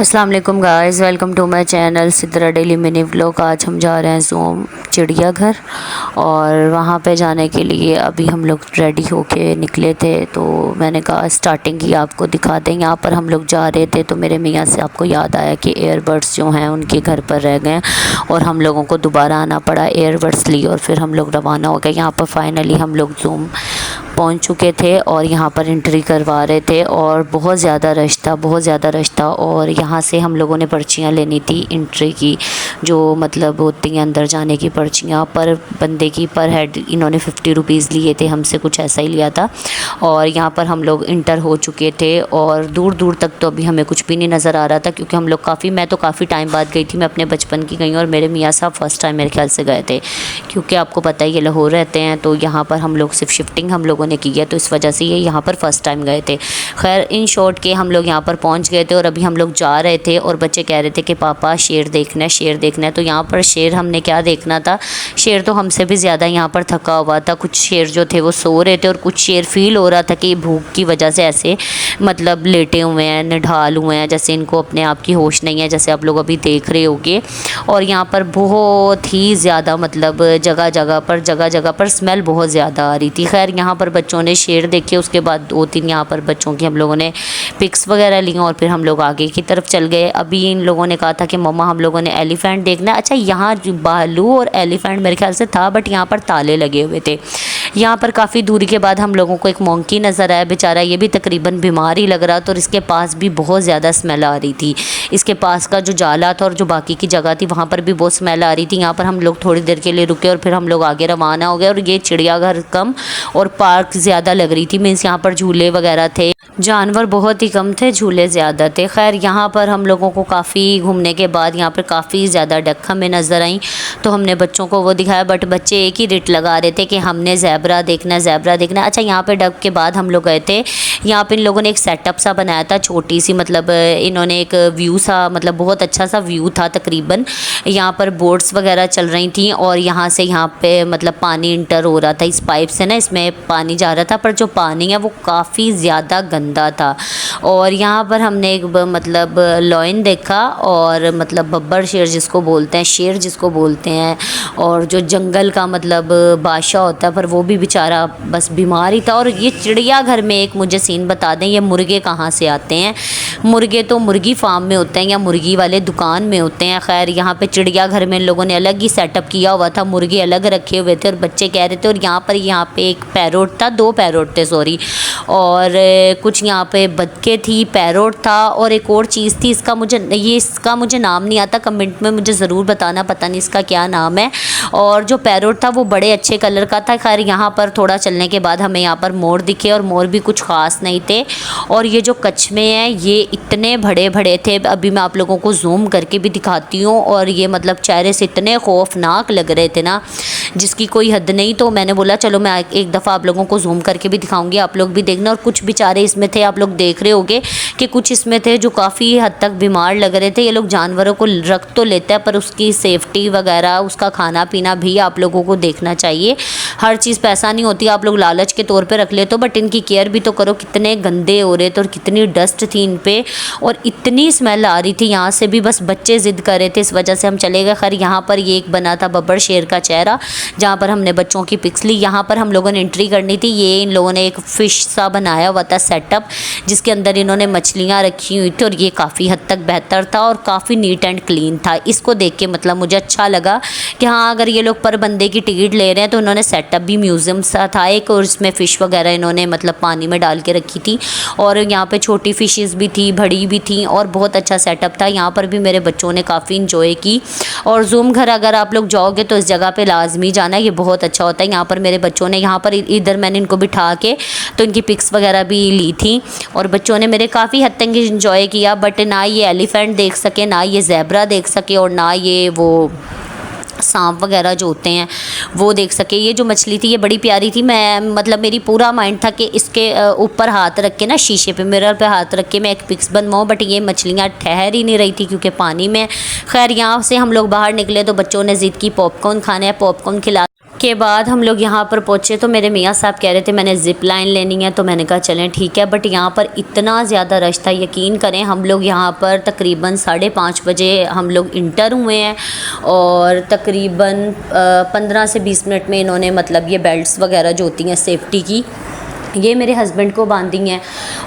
अस्सलाम वालेकुम guys, welcome to my channel Sidra daily mini vlog. आज हम जा रहे हैं ज़ूम चिड़ियाघर और वहाँ पे जाने के लिए अभी हम लोग रेडी होके निकले थे। तो मैंने कहा स्टार्टिंग ही आपको दिखा दें। यहाँ पर हम लोग जा रहे थे तो मेरे मियाँ से आपको याद आया कि एयरबड्स जो हैं उनके घर पर रह गए और हम लोगों को दोबारा आना पड़ा। एयरबड्स ली और फिर हम लोग रवाना हो गए। यहाँ पर फाइनली हम लोग ज़ूम पहुंच चुके थे और यहाँ पर एंट्री करवा रहे थे और बहुत ज़्यादा रश था। और यहाँ से हम लोगों ने पर्चियाँ लेनी थी एंट्री की, जो मतलब होती हैं अंदर जाने की पर्चियाँ। पर बंदे की पर हेड इन्होंने 50 रुपीज़ लिए थे, हमसे कुछ ऐसा ही लिया था। और यहाँ पर हम लोग इंटर हो चुके थे और दूर दूर तक तो अभी हमें कुछ भी नहीं नज़र आ रहा था, क्योंकि हम लोग मैं तो काफ़ी टाइम बाद गई थी। मैं अपने बचपन की गई और मेरे मियाँ साहब फ़र्स्ट टाइम मेरे ख्याल से गए थे, क्योंकि आपको पता है ये लाहौर रहते हैं। तो यहाँ पर हम लोग सिर्फ शिफ्टिंग हम लोगों ने की है, तो इस वजह से ये यहाँ पर फ़र्स्ट टाइम गए थे। खैर इन शॉर्ट के हम लोग यहाँ पर पहुँच गए थे और अभी हम लोग जा रहे थे और बच्चे कह रहे थे कि पापा शेर देखना है। तो यहाँ पर शेर हमने क्या देखना था, शेर तो हमसे भी ज़्यादा यहाँ पर थका हुआ था। कुछ शेर जो थे वो सो रहे थे और कुछ शेर फील हो रहा था कि भूख की वजह से ऐसे मतलब लेटे हुए हैं, निढाल हुए हैं, जैसे इनको अपने आप की होश नहीं है, जैसे आप लोग अभी देख रहे होंगे। और यहाँ पर बहुत ही ज़्यादा मतलब जगह जगह पर स्मेल बहुत ज़्यादा आ रही थी। खैर यहाँ पर बच्चों ने शेर देखे, उसके बाद 2-3 यहाँ पर बच्चों की हम लोगों ने पिक्स वगैरह ली और फिर हम लोग आगे की तरफ चल गए। अभी इन लोगों ने कहा था कि मम्मा हम लोगों ने एलिफेंट देखना है। अच्छा, यहाँ भालू और एलिफेंट मेरे ख्याल से था, बट यहाँ पर ताले लगे हुए थे। यहाँ पर काफ़ी दूरी के बाद हम लोगों को एक मोंकी नज़र आया। बेचारा ये भी तकरीबन बीमार ही लग रहा था और इसके पास भी बहुत ज़्यादा स्मेल आ रही थी। इसके पास का जो जाला था और जो बाकी की जगह थी वहाँ पर भी बहुत स्मेल आ रही थी। यहाँ पर हम लोग थोड़ी देर के लिए रुके और फिर हम लोग आगे रवाना हो गए। और ये चिड़ियाघर कम और पार्क ज़्यादा लग रही थी, मीन्स यहाँ पर झूले वगैरह थे, जानवर बहुत ही कम थे, झूले ज़्यादा थे। खैर यहाँ पर हम लोगों को काफ़ी घूमने के बाद यहाँ पर काफ़ी ज़्यादा डक हमें नज़र आई, तो हमने बच्चों को वो दिखाया, बट बच्चे एक ही रिट लगा रहे थे कि हमने ज़ेब्रा देखना है। अच्छा, यहाँ पे डक के बाद हम लोग गए थे, यहाँ पे इन लोगों ने एक सेटअप सा बनाया था, छोटी सी मतलब इन्होंने एक व्यू सा, मतलब बहुत अच्छा सा व्यू था तकरीबन। यहाँ पर बोट्स वगैरह चल रही थी और यहाँ से यहाँ पे मतलब पानी इंटर हो रहा था इस पाइप से ना, इसमें पानी जा रहा था, पर जो पानी है वो काफ़ी ज़्यादा गंदा था। और यहाँ पर हमने एक मतलब लॉयन देखा और मतलब बब्बर शेर जिसको बोलते हैं, शेर जिसको बोलते हैं, और जो जंगल का मतलब बादशाह होता है, पर वो भी बेचारा बस बीमार ही था। और ये चिड़ियाघर में एक मुझे सीन बता दें, ये मुर्गे कहाँ से आते हैं? मुर्गे तो मुर्गी फार्म में होते हैं या मुर्गी वाले दुकान में होते हैं। खैर यहाँ पे चिड़ियाघर में इन लोगों ने अलग ही सेटअप किया हुआ था, मुर्गे अलग रखे हुए थे और बच्चे कह रहे थे। और यहाँ पे एक पैरोट था, 2 पैरोट थे सॉरी, और कुछ यहाँ पे बतखे थी, पैरोट था और एक और चीज़ थी, इसका मुझे नाम नहीं आता, कमेंट में मुझे ज़रूर बताना, पता नहीं इसका क्या नाम है। और जो पैरोट था वो बड़े अच्छे कलर का था। खैर यहाँ पर थोड़ा चलने के बाद हमें यहाँ पर मोर दिखे और मोर भी कुछ ख़ास नहीं थे। और ये जो कछमे हैं ये इतने बड़े बड़े थे, अभी मैं आप लोगों को जूम करके भी दिखाती हूँ। और ये मतलब चेहरे से इतने खौफनाक लग रहे थे ना, जिसकी कोई हद नहीं। तो मैंने बोला चलो मैं एक दफ़ा आप लोगों को जूम करके भी दिखाऊंगी, आप लोग भी देखना। और कुछ बेचारे इसमें थे, आप लोग देख रहे होंगे कि कुछ इसमें थे जो काफ़ी हद तक बीमार लग रहे थे। ये लोग जानवरों को रख तो लेते हैं, पर उसकी सेफ्टी वगैरह, उसका खाना पीना भी आप लोगों को देखना चाहिए। हर चीज़ पैसा नहीं होती, आप लोग लालच के तौर पे रख लेते हो, बट इनकी केयर भी तो करो। कितने गंदे हो रहे थे और कितनी डस्ट थी इन पे और इतनी स्मेल आ रही थी यहाँ से भी, बस बच्चे ज़िद कर रहे थे, इस वजह से हम चले गए। खैर यहाँ पर ये एक बना था बब्बर शेर का चेहरा, जहाँ पर हमने बच्चों की पिक्स ली। यहाँ पर हम लोगों ने एंट्री करनी थी, ये इन लोगों ने एक फ़िश सा बनाया हुआ था सेटअप, जिसके अंदर इन्होंने मछलियाँ रखी हुई थी और ये काफ़ी हद तक बेहतर था और काफ़ी नीट एंड क्लीन था। इसको देख के मतलब मुझे अच्छा लगा कि हाँ, अगर ये लोग पर बंदे की टिकट ले रहे हैं तो इन्होंने सेटअप भी म्यूज़ियम सा था एक, और इसमें फ़िश वगैरह इन्होंने मतलब पानी में डाल के रखी थी। और यहाँ पे छोटी फ़िशेज़ भी थी, बड़ी भी थी, और बहुत अच्छा सेटअप था। यहाँ पर भी मेरे बच्चों ने काफ़ी इंजॉय की। और जूम घर अगर आप लोग जाओगे तो इस जगह पे लाजमी जाना, ये बहुत अच्छा होता है। यहाँ पर मेरे बच्चों ने यहाँ पर इधर मैंने इनको बिठा के तो इनकी पिक्स वगैरह भी ली थी और बच्चों ने मेरे काफ़ी हद तक इंजॉय किया। बट ना ये एलिफेंट देख सके, ना ये ज़ेब्रा देख सके, और ना ये वो सांप वगैरह जो होते हैं वो देख सके। ये जो मछली थी ये बड़ी प्यारी थी। मैं मतलब मेरी पूरा माइंड था कि इसके ऊपर हाथ रख के ना, शीशे पे मिरर पे हाथ रख के मैं एक पिक्स बनवाऊँ, बट ये मछलियाँ ठहर ही नहीं रही थी क्योंकि पानी में। खैर यहाँ से हम लोग बाहर निकले तो बच्चों ने ज़िद की पॉपकॉर्न खाने हैं, पॉपकॉर्न खिला के बाद हम लोग यहाँ पर पहुँचे तो मेरे मियाँ साहब कह रहे थे मैंने ज़िप लाइन लेनी है, तो मैंने कहा चलें ठीक है। बट यहाँ पर इतना ज़्यादा रश था, यकीन करें हम लोग यहाँ पर तकरीबन 5:30 बजे हम लोग इंटर हुए हैं और तकरीबन 15 से 20 मिनट में इन्होंने मतलब ये बेल्ट्स वगैरह जो होती हैं सेफ्टी की, ये मेरे हस्बैंड को बांधी हैं।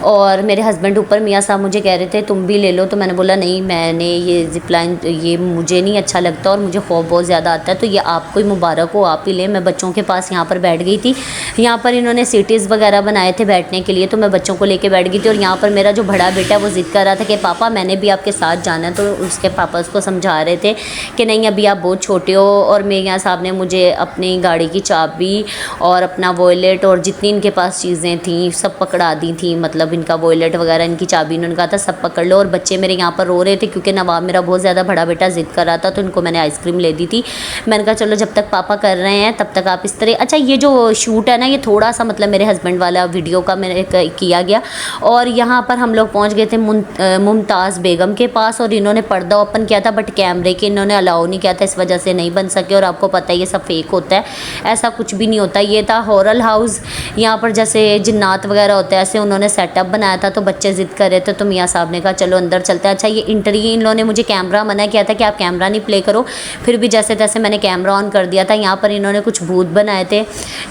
और मेरे हस्बैंड ऊपर मियाँ साहब मुझे कह रहे थे तुम भी ले लो, तो मैंने बोला नहीं, मैंने ये ज़िप लाइन ये मुझे नहीं अच्छा लगता और मुझे खौफ बहुत ज़्यादा आता है, तो ये आपको ही मुबारक हो, आप ही लें। मैं बच्चों के पास यहाँ पर बैठ गई थी। यहाँ पर इन्होंने सीटीज़ वगैरह बनाए थे बैठने के लिए, तो मैं बच्चों को लेके बैठ गई थी। और यहाँ पर मेरा जो बड़ा बेटा है वो ज़िद कर रहा था कि पापा मैंने भी आपके साथ जाना है, तो उसके पापा उसको समझा रहे थे कि नहीं अभी आप बहुत छोटे हो। और मियाँ साहब ने मुझे अपनी गाड़ी की चाबी और अपना वॉलेट और जितनी इनके पास चीज़ें थी सब पकड़ा दी थी, मतलब इनका वॉलेट वगैरह इनकी चाबी, इन्होंने कहा था सब पकड़ लो। और बच्चे मेरे यहाँ पर रो रहे थे क्योंकि नवाब मेरा बहुत ज़्यादा बड़ा बेटा ज़िद कर रहा था, तो इनको मैंने आइसक्रीम ले दी थी। मैंने कहा चलो जब तक पापा कर रहे हैं तब तक आप इस तरह। अच्छा ये जो शूट है ना ये थोड़ा सा मतलब मेरे हस्बैंड वाला वीडियो का मेरे किया गया। और यहाँ पर हम लोग पहुँच गए थे मुमताज़ बेगम के पास, और इन्होंने पर्दा ओपन किया था बट कैमरे के इन्होंने अलाउ नहीं किया था, इस वजह से नहीं बन सके। और आपको पता है ये सब फेक होता है, ऐसा कुछ भी नहीं होता। ये था हॉरर हाउस, यहाँ पर जैसे जिन्नात वगैरह होते हैं ऐसे उन्होंने सेटअप बनाया था। तो बच्चे ज़िद कर रहे थे तो मियाँ साहब ने कहा चलो अंदर चलते हैं। अच्छा ये इंटरव्यू इन लोगों ने मुझे कैमरा मना किया था कि आप कैमरा नहीं प्ले करो, फिर भी जैसे तैसे मैंने कैमरा ऑन कर दिया था। यहाँ पर इन्होंने कुछ भूत बनाए थे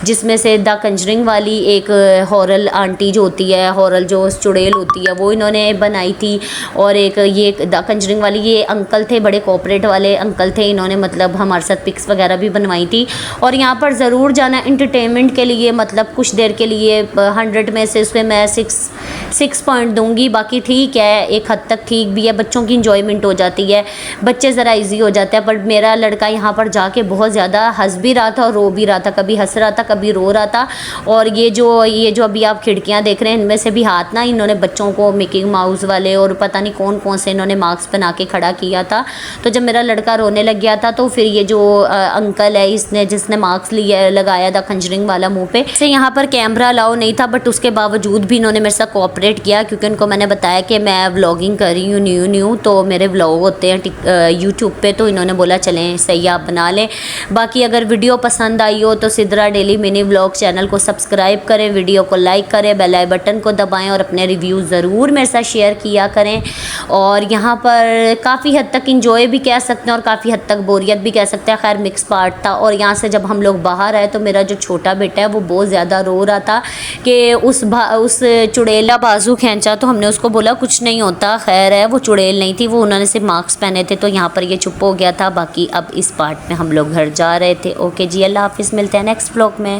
जिसमें से द कंजरिंग वाली एक हॉरर आंटी जो होती है, हॉरर जो चुड़ैल होती है, वो इन्होंने बनाई थी। और एक ये द कंजरिंग वाली ये अंकल थे, बड़े कॉपरेट वाले अंकल थे, इन्होंने मतलब हमारे साथ पिक्स वगैरह भी बनवाई थी। और यहाँ पर ज़रूर जाना इंटरटेनमेंट के लिए, मतलब कुछ देर के लिए। 100 में से उसमें मैं 6 पॉइंट दूंगी। बाकी ठीक है, एक हद तक ठीक भी है, बच्चों की इंजॉयमेंट हो जाती है, बच्चे ज़रा इजी हो जाते हैं। पर मेरा लड़का यहाँ पर जाके बहुत ज़्यादा हंस भी रहा था और रो भी रहा था, कभी हंस रहा था कभी रो रहा था। और ये जो अभी आप खिड़कियाँ देख रहे हैं इनमें से भी हाथ ना इन्होंने बच्चों को मिकी माउस वाले और पता नहीं कौन कौन से इन्होंने मास्क बना के खड़ा किया था। तो जब मेरा लड़का रोने लग गया था तो फिर ये जो अंकल है जिसने मास्क लिया लगाया था कंजरिंग वाला मुँह पे, से यहाँ पर कैमरा अलाउ नहीं था, बट उसके बावजूद भी इन्होंने मेरे साथ कोऑपरेट किया क्योंकि उनको मैंने बताया कि मैं व्लॉगिंग कर रही हूँ न्यू तो मेरे व्लॉग होते हैं यूट्यूब पे, तो इन्होंने बोला चलें सही आप बना लें। बाकी अगर वीडियो पसंद आई हो तो Sidra daily mini vlog channel को सब्सक्राइब करें, वीडियो को लाइक करें, बेल आई बटन को दबाएं और अपने रिव्यू ज़रूर मेरे साथ शेयर किया करें। और यहाँ पर काफ़ी हद तक इंजॉय भी कह सकते हैं और काफ़ी हद तक बोरियत भी कह सकते हैं, खैर मिक्स पार्ट था। और यहाँ से जब हम लोग बाहर आए तो मेरा जो छोटा बेटा है वो बहुत ज़्यादा रो रहा था कि उस चुड़ैला बाजू खींचा, तो हमने उसको बोला कुछ नहीं होता, खैर है, वो चुड़ैल नहीं थी, वो उन्होंने सिर्फ मास्क पहने थे। तो यहाँ पर ये चुप हो गया था। बाकी अब इस पार्ट में हम लोग घर जा रहे थे। ओके जी, अल्लाह हाफिज़, मिलते हैं नेक्स्ट व्लॉग में।